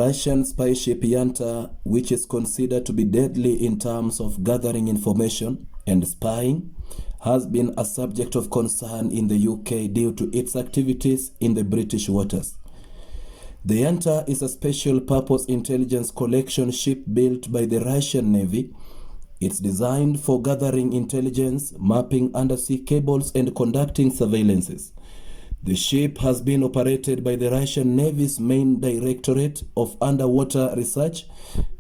Russian spy ship Yanta, which is considered to be deadly in terms of gathering information and spying, has been a subject of concern in the UK due to its activities in the British waters. The Yanta is a special purpose intelligence collection ship built by the Russian Navy. It's designed for gathering intelligence, mapping undersea cables, and conducting surveillances. The ship has been operated by the Russian Navy's main Directorate of Underwater Research,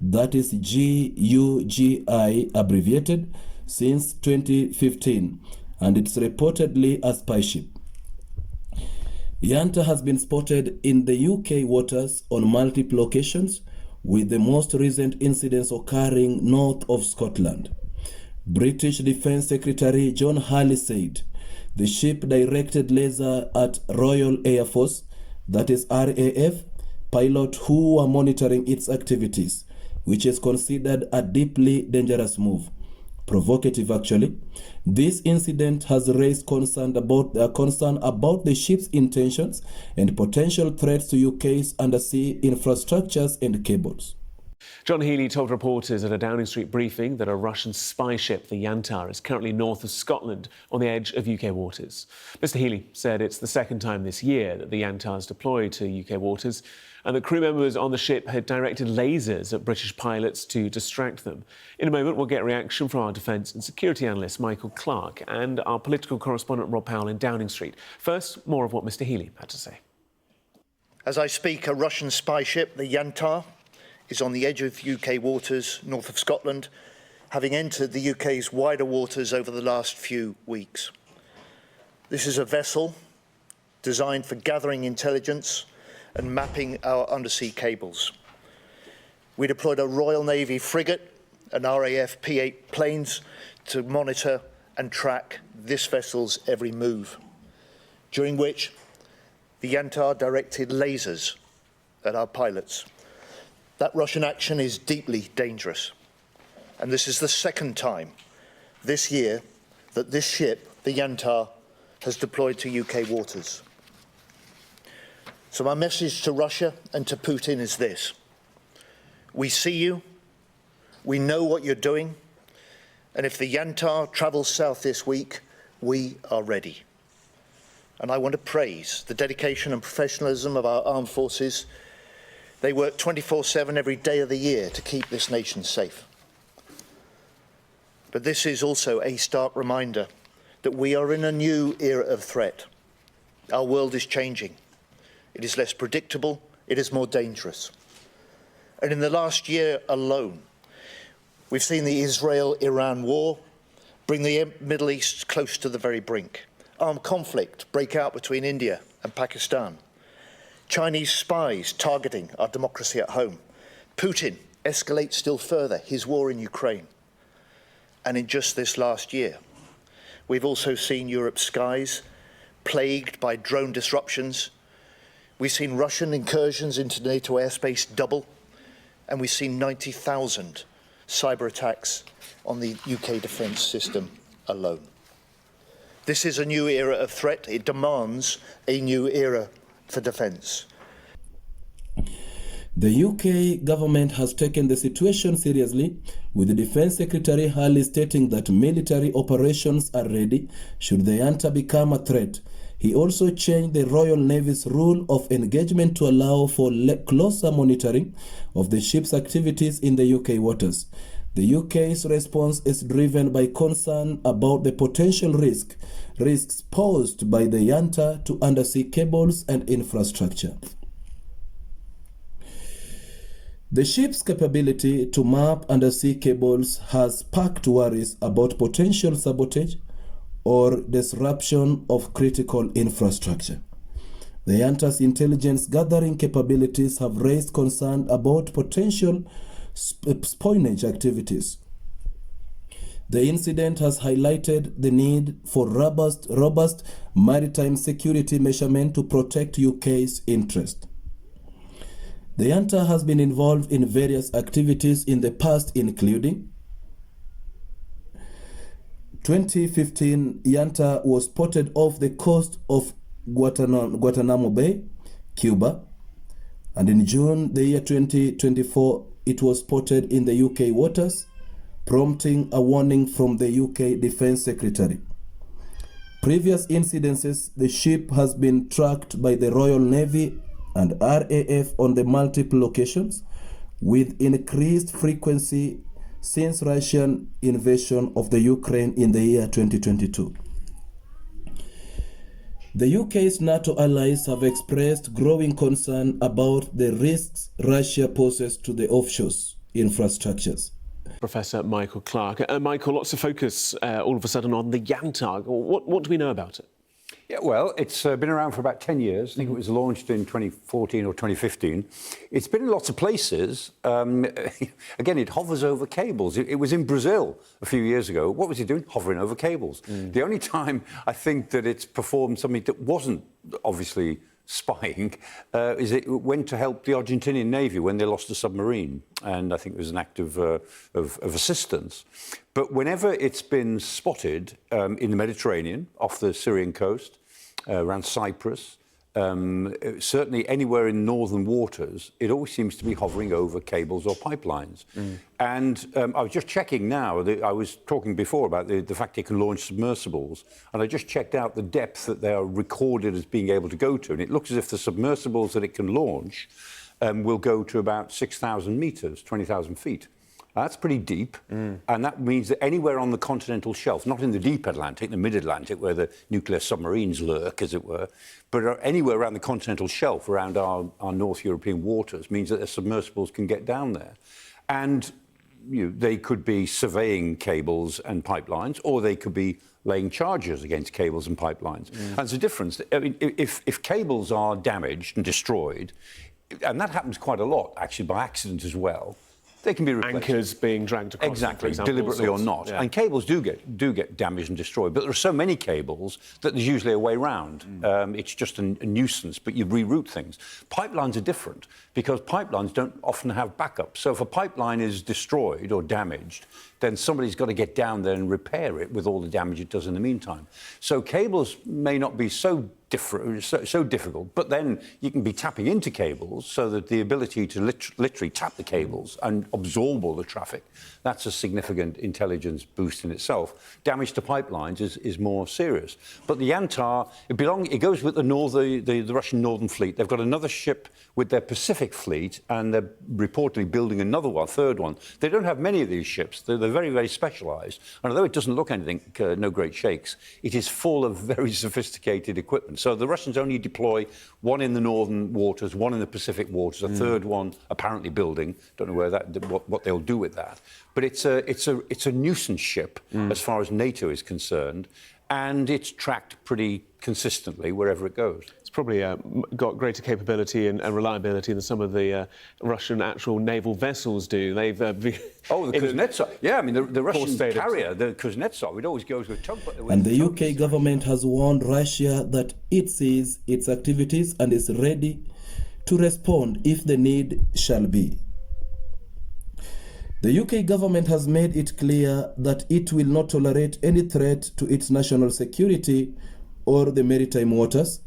that is GUGI abbreviated, since 2015, and it's reportedly a spy ship. Yanta has been spotted in the UK waters on multiple occasions, with the most recent incidents occurring north of Scotland. British Defence Secretary John Hurley said the ship directed laser at Royal Air Force, that is RAF, pilots who were monitoring its activities, which is considered a deeply dangerous move. Provocative, actually. This incident has raised concern about the ship's intentions and potential threats to UK's undersea infrastructures and cables. John Healey told reporters at a Downing Street briefing that a Russian spy ship, the Yantar, is currently north of Scotland on the edge of UK waters. Mr Healey said it's the second time this year that the Yantar is deployed to UK waters, and the crew members on the ship had directed lasers at British pilots to distract them. In a moment, we'll get reaction from our defence and security analyst Michael Clark and our political correspondent Rob Powell in Downing Street. First, more of what Mr Healey had to say. As I speak, a Russian spy ship, the Yantar, is on the edge of UK waters north of Scotland, having entered the UK's wider waters over the last few weeks. This is a vessel designed for gathering intelligence and mapping our undersea cables. We deployed a Royal Navy frigate and RAF P-8 planes to monitor and track this vessel's every move, during which the Yantar directed lasers at our pilots. That Russian action is deeply dangerous, and this is the second time this year that this ship, the Yantar, has deployed to UK waters. So my message to Russia and to Putin is this: we see you, we know what you're doing, and if the Yantar travels south this week, we are ready. And I want to praise the dedication and professionalism of our armed forces. They work 24/7 every day of the year to keep this nation safe. But this is also a stark reminder that we are in a new era of threat. Our world is changing. It is less predictable, it is more dangerous. And in the last year alone, we've seen the Israel-Iran war bring the Middle East close to the very brink. Armed conflict break out between India and Pakistan. Chinese spies targeting our democracy at home. Putin escalates still further his war in Ukraine. And in just this last year, we've also seen Europe's skies plagued by drone disruptions. We've seen Russian incursions into NATO airspace double, and we've seen 90,000 cyber attacks on the UK defence system alone. This is a new era of threat. It demands a new era for defence. The UK government has taken the situation seriously, with the Defence Secretary Hurley stating that military operations are ready should the Yanta become a threat. He also changed the Royal Navy's rule of engagement to allow for closer monitoring of the ship's activities in the UK waters. The UK's response is driven by concern about the potential risks posed by the Yanta to undersea cables and infrastructure. The ship's capability to map undersea cables has sparked worries about potential sabotage or disruption of critical infrastructure. The Yanta's intelligence gathering capabilities have raised concern about potential espionage activities. The incident has highlighted the need for robust maritime security measurement to protect UK's interest. The Yanta has been involved in various activities in the past, including 2015, Yanta was spotted off the coast of Guantanamo Bay, Cuba, and in June the year 2024 it was spotted in the UK waters, prompting a warning from the UK Defence Secretary. Previous incidences, the ship has been tracked by the Royal Navy and RAF on the multiple locations, with increased frequency since Russian invasion of the Ukraine in the year 2022. The UK's NATO allies have expressed growing concern about the risks Russia poses to the offshore infrastructures. Professor Michael Clark. Michael, lots of focus all of a sudden on the Yantar. What do we know about it? Yeah, well, it's been around for about 10 years. I think it was launched in 2014 or 2015. It's been in lots of places. Again, it hovers over cables. It was in Brazil a few years ago. What was it doing? Hovering over cables. The only time I think that it's performed something that wasn't obviously spying is it went to help the Argentinian Navy when they lost a submarine, and I think it was an act of assistance. But whenever it's been spotted in the Mediterranean, off the Syrian coast, around Cyprus, certainly anywhere in northern waters, it always seems to be hovering over cables or pipelines. And I was just checking now, I was talking before about the fact it can launch submersibles, and I just checked out the depth that they are recorded as being able to go to, and it looks as if the submersibles that it can launch will go to about 6,000 metres, 20,000 feet. That's pretty deep, and that means that anywhere on the continental shelf, not in the deep Atlantic, the mid-Atlantic, where the nuclear submarines lurk, as it were, but anywhere around the continental shelf, around our North European waters, means that the submersibles can get down there. And they could be surveying cables and pipelines, or they could be laying charges against cables and pipelines. And there's a difference. I mean, if cables are damaged and destroyed, and that happens quite a lot, actually, by accident as well, they can be replaced. Anchors being dragged across, exactly, for example, deliberately or not. Yeah. And cables do get damaged and destroyed, but there are so many cables that there's usually a way round. It's just a nuisance, but you reroute things. Pipelines are different because pipelines don't often have backup. So if a pipeline is destroyed or damaged, then somebody's got to get down there and repair it with all the damage it does in the meantime. So cables may not be so difficult, but then you can be tapping into cables so that the ability to literally tap the cables and absorb all the traffic, that's a significant intelligence boost in itself. Damage to pipelines is more serious. But the Yantar, it goes with the Russian Northern Fleet. They've got another ship with their Pacific Fleet, and they're reportedly building another one, third one. They don't have many of these ships. They're very, very specialised. And although it doesn't look anything, no great shakes, it is full of very sophisticated equipment. So the Russians only deploy one in the northern waters, one in the Pacific waters, a third one apparently building. Don't know what they'll do with that. But it's a nuisance ship as far as NATO is concerned, and it's tracked pretty consistently wherever it goes. It's probably got greater capability and reliability than some of the Russian actual naval vessels do. They've the Kuznetsov. Yeah, I mean the Russian carrier, the Kuznetsov, it always goes with tugboat. And the UK government has warned Russia that it sees its activities and is ready to respond if the need shall be. The UK government has made it clear that it will not tolerate any threat to its national security or the maritime waters.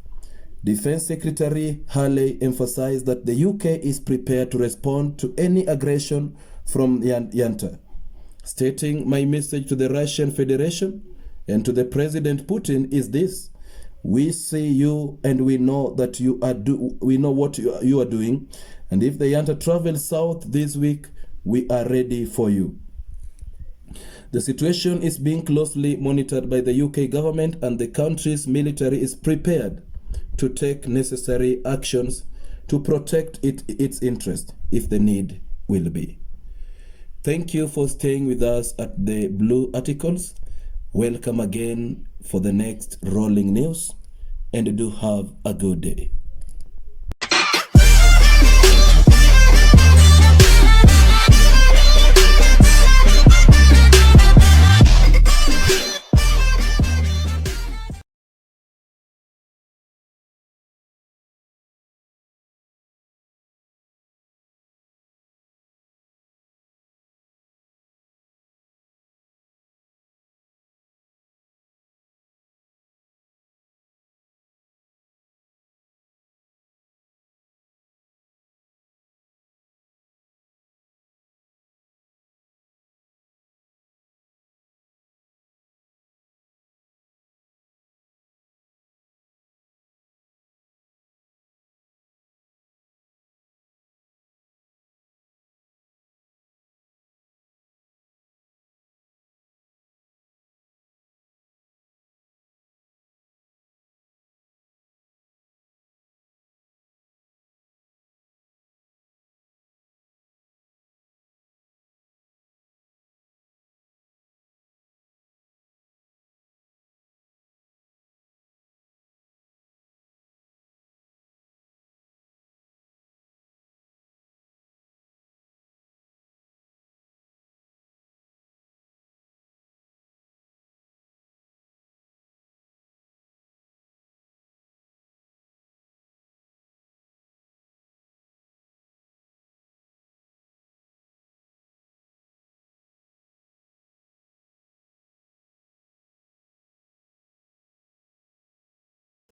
Defence Secretary Hurley emphasised that the UK is prepared to respond to any aggression from Yantar, stating, "My message to the Russian Federation and to the President Putin is this: we see you and we know that we know what you are doing, and if the Yantar travels south this week, we are ready for you." The situation is being closely monitored by the UK government, and the country's military is prepared to take necessary actions to protect its interest if the need will be. Thank you for staying with us at the Blue Articles. Welcome again for the next rolling news, and do have a good day.